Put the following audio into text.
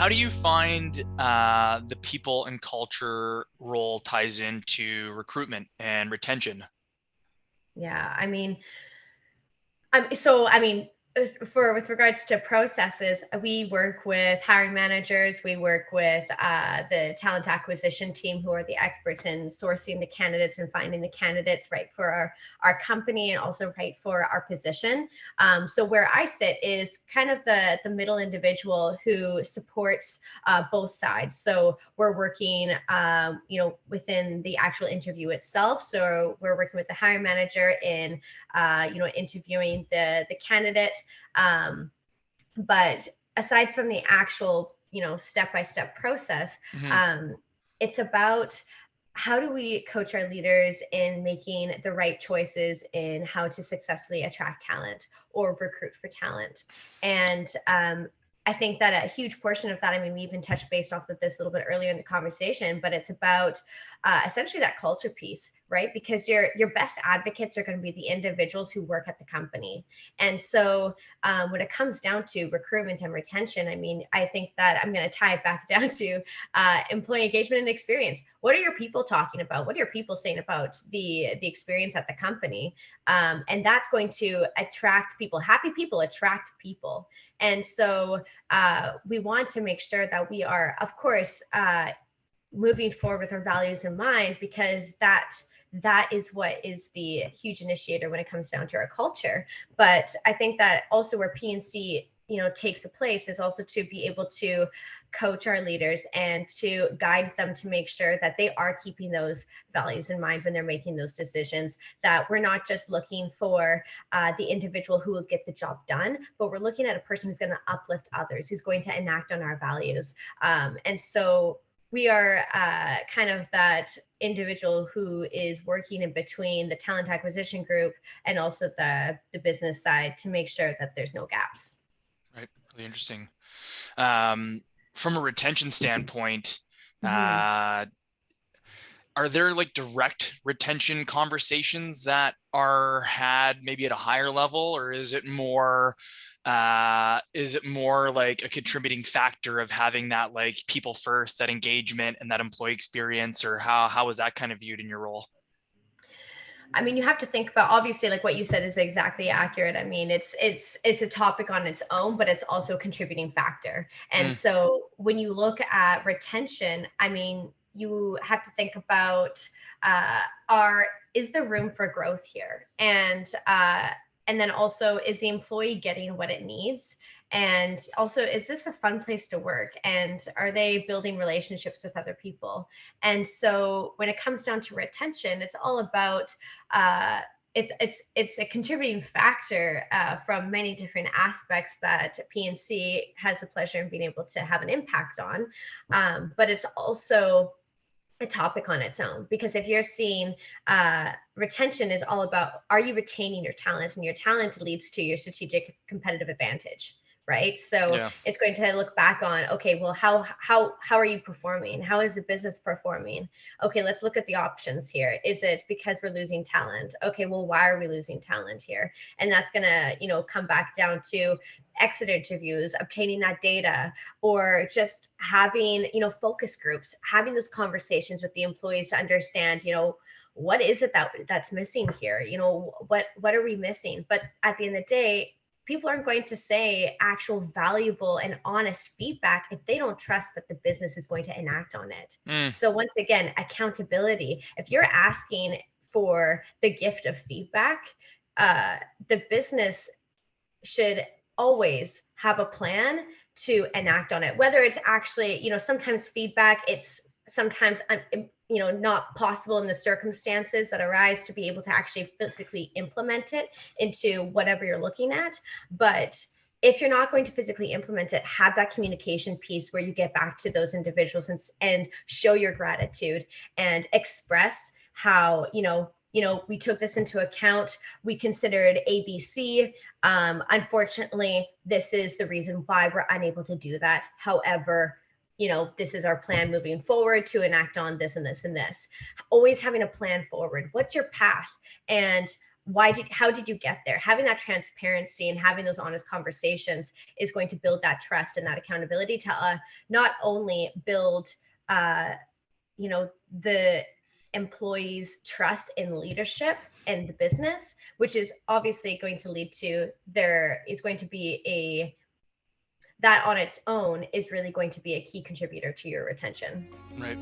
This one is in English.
how do you find the people and culture role ties into recruitment and retention? Yeah, I mean, with regards to processes, we work with hiring managers. We work with the talent acquisition team, who are the experts in sourcing the candidates and finding the candidates right for our company and also right for our position. So where I sit is kind of the middle individual who supports both sides. So we're working, within the actual interview itself. So we're working with the hiring manager in interviewing the candidate. But aside from the actual, step-by-step process, Hmm. um, it's about how do we coach our leaders in making the right choices in how to successfully attract talent or recruit for talent. And I think that a huge portion of that, I mean, we even touched based off of this a little bit earlier in the conversation, but it's about essentially that culture piece, right? Because your best advocates are going to be the individuals who work at the company. And so when it comes down to recruitment and retention, I mean, I think that I'm going to tie it back down to employee engagement and experience. What are your people talking about? What are your people saying about the experience at the company? And that's going to attract people. Happy people attract people. And so we want to make sure that we are, of course, moving forward with our values in mind, because that is what is the huge initiator when it comes down to our culture. But I think that also where PNC takes a place is also to be able to coach our leaders and to guide them to make sure that they are keeping those values in mind when they're making those decisions, that we're not just looking for the individual who will get the job done, but we're looking at a person who's going to uplift others, who's going to enact on our values. And so we are kind of that individual who is working in between the talent acquisition group and also the business side to make sure that there's no gaps. Right. Really interesting. From a retention standpoint, Mm-hmm. are there like direct retention conversations that are had maybe at a higher level, or is it more like a contributing factor of having that like people first, that engagement and that employee experience, or how is that kind of viewed in your role? I mean, you have to think about, obviously, like what you said is exactly accurate. I mean, it's a topic on its own, but it's also a contributing factor. And Mm, so when you look at retention, I mean, you have to think about are is there room for growth here? And then also, is the employee getting what it needs? And also, is this a fun place to work? And are they building relationships with other people? And so when it comes down to retention, it's all about uh, it's a contributing factor from many different aspects that PNC has the pleasure in being able to have an impact on. But it's also a topic on its own, because if you're seeing retention is all about, are you retaining your talent, and your talent leads to your strategic competitive advantage, right? So yeah. it's going to look back on, okay, well, how are you performing? How is the business performing? Okay, let's look at the options here. Is it because we're losing talent? Okay, well, why are we losing talent here? And that's going to come back down to exit interviews, obtaining that data, or just having focus groups, having those conversations with the employees to understand what is it that's missing here, what are we missing. But at the end of the day, people aren't going to say actual valuable and honest feedback if they don't trust that the business is going to enact on it. Mm, So once again, accountability. If you're asking for the gift of feedback, uh, the business should always have a plan to enact on it, whether it's actually sometimes feedback, it's sometimes not possible in the circumstances that arise to be able to actually physically implement it into whatever you're looking at. But if you're not going to physically implement it, have that communication piece where you get back to those individuals and show your gratitude and express how we took this into account, we considered ABC. Unfortunately, this is the reason why we're unable to do that. However, this is our plan moving forward to enact on this and this and this. Always having a plan forward. What's your path? And how did you get there? Having that transparency and having those honest conversations is going to build that trust and that accountability to not only build the employees' trust in leadership and the business, which is obviously going to lead to that on its own is really going to be a key contributor to your retention. Right.